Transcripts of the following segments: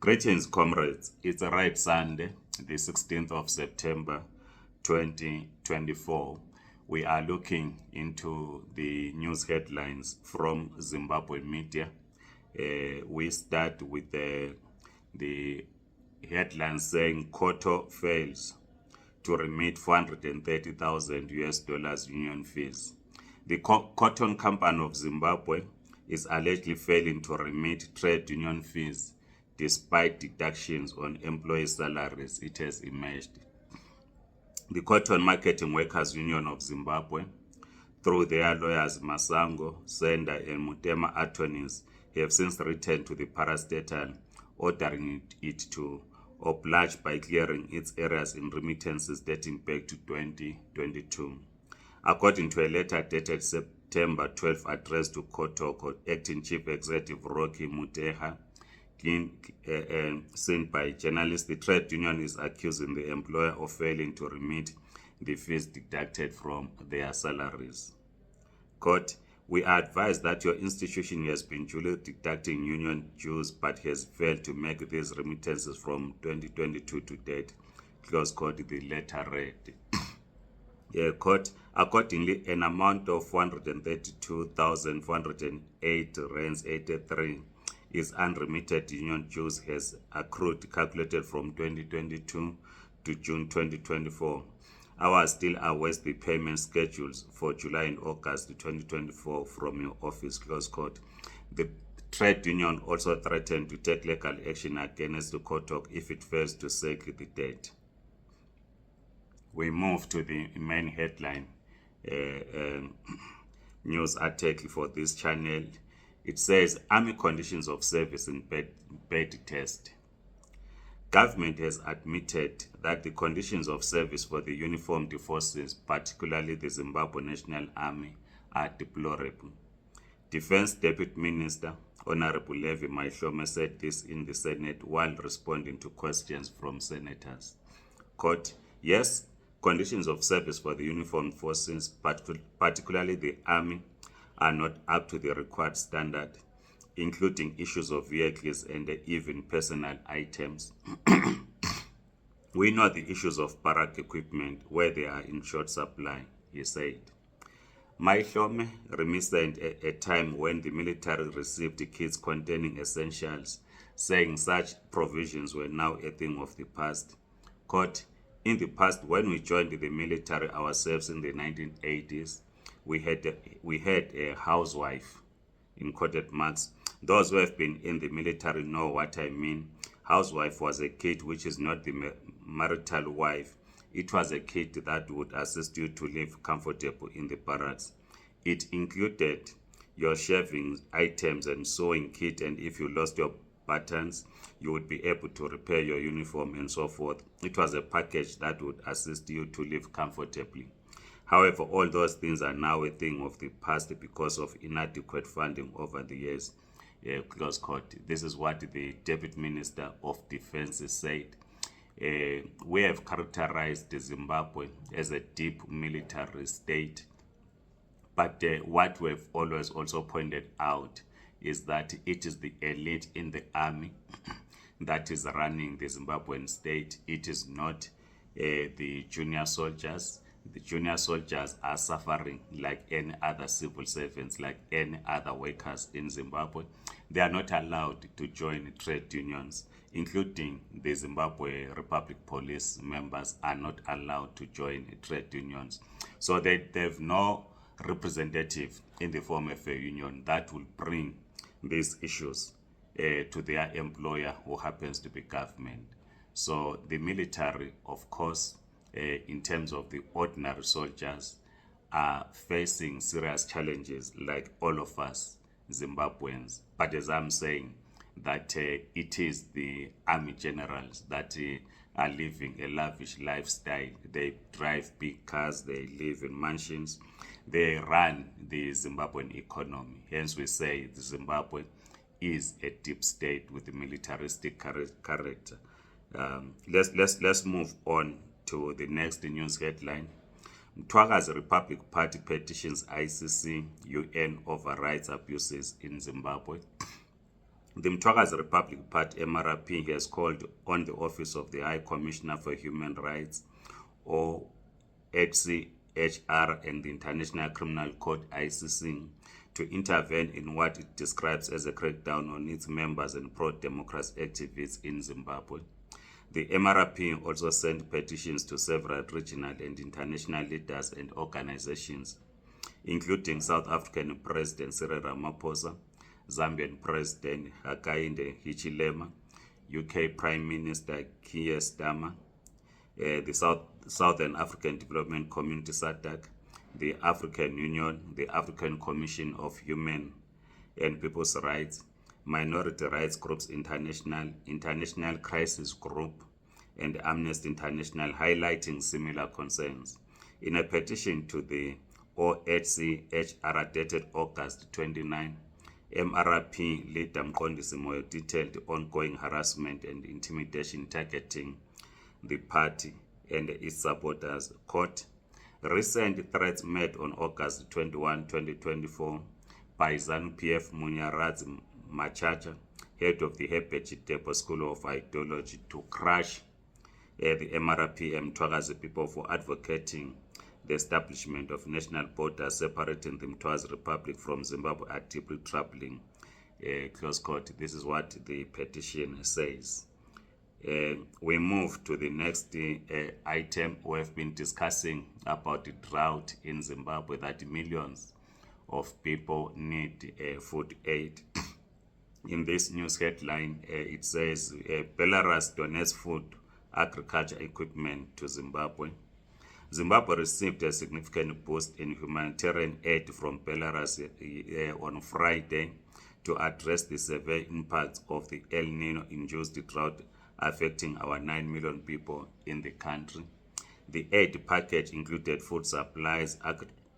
Greetings, comrades. It's a right Sunday, the 16th of September 2024. We are looking into the news headlines from Zimbabwe media. We start with the headlines saying Koto fails to remit 430,000 US dollars union fees. The Cotton Company of Zimbabwe is allegedly failing to remit trade union fees despite deductions on employee salaries, it has emerged. The Cotton Marketing Workers Union of Zimbabwe, through their lawyers Masango, Senda, and Mutema attorneys, have since written to the parastatal ordering it to oblige by clearing its errors in remittances dating back to 2022. According to a letter dated September 12 addressed to Kotoko Acting Chief Executive Rocky Muteha, sent by journalists, the trade union is accusing the employer of failing to remit the fees deducted from their salaries. Quote, we are advised that your institution has been duly deducting union dues but has failed to make these remittances from 2022 to date. Close quote, the letter read. Quote, accordingly, an amount of 432,408 rands 83 is unremitted union dues has accrued calculated from 2022 to June 2024. Ours still awaits the payment schedules for July and August 2024 from your office, close quote. The trade union also threatened to take legal action against the Kotok if it fails to settle the debt. We move to the main headline news article for this channel. It says, Army conditions of service in bed test. Government has admitted that the conditions of service for the uniformed forces, particularly the Zimbabwe National Army, are deplorable. Defense Deputy Minister Honorable Levi Maihlome said this in the Senate while responding to questions from senators. Quote, yes, conditions of service for the uniformed forces, particularly the Army, are not up to the required standard, including issues of vehicles and even personal items. We know the issues of barrack equipment where they are in short supply, he said. Maihlome reminisced a time when the military received kits containing essentials, saying such provisions were now a thing of the past. Quote, in the past, when we joined the military ourselves in the 1980s, we had a housewife, in quoted marks. Those who have been in the military know what I mean. Housewife was a kit which is not the marital wife. It was a kit that would assist you to live comfortable in the barracks. It included your shaving items and sewing kit, and if you lost your buttons, you would be able to repair your uniform and so forth. It was a package that would assist you to live comfortably. However, all those things are now a thing of the past because of inadequate funding over the years. Close quote. This is what the Deputy Minister of Defense said. We have characterized Zimbabwe as a deep military state. But what we've always also pointed out is that it is the elite in the army that is running the Zimbabwean state. It is not the junior soldiers. The junior soldiers are suffering like any other civil servants, like any other workers in Zimbabwe. They are not allowed to join trade unions, including the Zimbabwe Republic Police members are not allowed to join trade unions. So they have no representative in the form of a union that will bring these issues to their employer, who happens to be government. So the military, of course, in terms of the ordinary soldiers, are facing serious challenges like all of us Zimbabweans. But as I'm saying, that it is the army generals that are living a lavish lifestyle. They drive big cars, they live in mansions, they run the Zimbabwean economy. Hence we say the Zimbabwe is a deep state with a militaristic character. Let's move on to the next news headline. Mtwaga's Republic Party petitions ICC UN over rights abuses in Zimbabwe. The Mtwakazi Republic Party, MRP, has called on the Office of the High Commissioner for Human Rights, or HCHR, and the International Criminal Court, ICC, to intervene in what it describes as a crackdown on its members and pro-democracy activists in Zimbabwe. The MRP also sent petitions to several regional and international leaders and organizations, including South African President Cyril Ramaphosa, Zambian President Hakainde Hichilema, UK Prime Minister Keir Starmer, the Southern African Development Community SADC, the African Union, the African Commission of Human and People's Rights, Minority Rights Groups International Crisis Group, and Amnesty International, highlighting similar concerns. In a petition to the OHCHR dated August 29, MRP leader Mqondisi Moyo detailed ongoing harassment and intimidation targeting the party and its supporters. Quote, recent threats made on August 21, 2024 by ZANU-PF Munyaradzi Machacha, head of the Herbert Depot School of Ideology, to crush the MRP and Mtwakazi people for advocating the establishment of national borders separating the Mtwakazi Republic from Zimbabwe are deeply troubling. Close quote. This is what the petition says. We move to the next item. We have been discussing about the drought in Zimbabwe, that millions of people need food aid. In this news headline, it says Belarus donates food, agriculture equipment to Zimbabwe. Zimbabwe received a significant boost in humanitarian aid from Belarus on Friday to address the severe impacts of the El Nino-induced drought affecting our 9 million people in the country. The aid package included food supplies,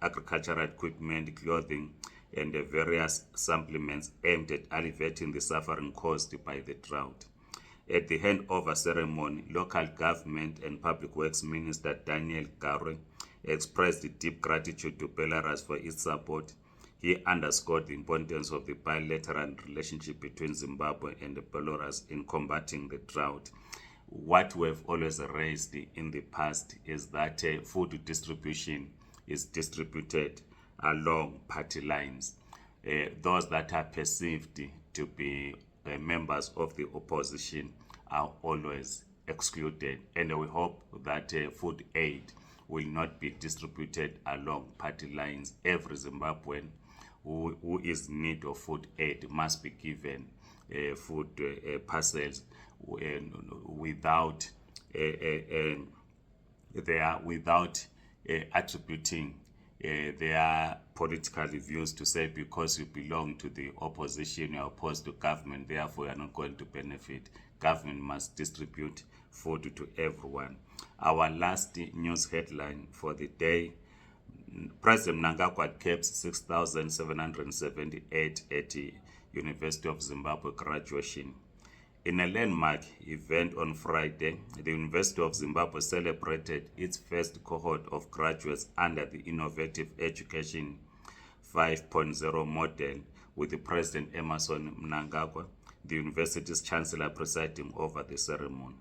agricultural equipment, clothing, and various supplements aimed at alleviating the suffering caused by the drought. At the handover ceremony, local government and public works minister Daniel Garwe expressed deep gratitude to Belarus for its support. He underscored the importance of the bilateral relationship between Zimbabwe and Belarus in combating the drought. What we've always raised in the past is that food distribution is distributed along party lines. Those that are perceived to be members of the opposition are always excluded, and we hope that food aid will not be distributed along party lines. Every Zimbabwean who is in need of food aid must be given food parcels without attributing their political views to say because you belong to the opposition, you are opposed to government, therefore you are not going to benefit. Government must distribute food to everyone. Our last news headline for the day: President Mnangagwa kept 6,778 at the University of Zimbabwe graduation. In a landmark event on Friday, the University of Zimbabwe celebrated its first cohort of graduates under the Innovative Education 5.0 model, with the President Emmerson Mnangagwa, the university's chancellor, presiding over the ceremony.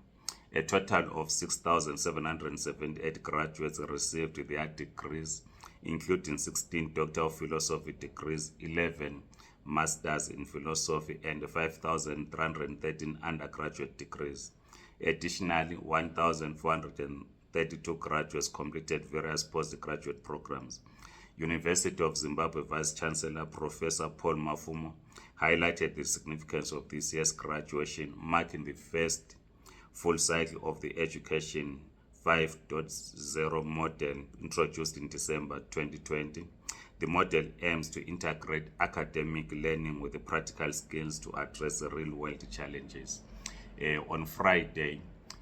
A total of 6,778 graduates received their degrees, including 16 Doctor of Philosophy degrees, 11 Masters in Philosophy, and 5,313 undergraduate degrees. Additionally, 1,432 graduates completed various postgraduate programs. University of Zimbabwe Vice Chancellor Professor Paul Mafumo highlighted the significance of this year's graduation, marking the first full cycle of the Education 5.0 model introduced in December 2020. The model aims to integrate academic learning with the practical skills to address real-world challenges. On Friday,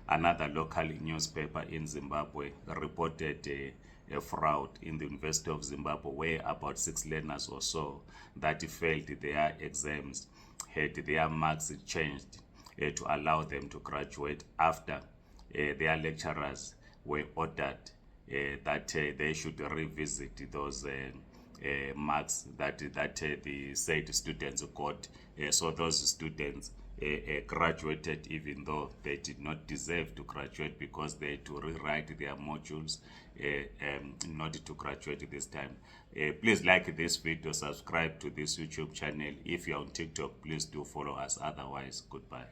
another local newspaper in Zimbabwe reported a fraud in the University of Zimbabwe, where about 6 learners or so that failed their exams had their marks changed to allow them to graduate after their lecturers were ordered that they should revisit those marks that the said students got. So those students graduated even though they did not deserve to graduate, because they had to rewrite their modules in order to graduate this time. Please like this video, subscribe to this YouTube channel. If you're on TikTok, please do follow us. Otherwise, goodbye.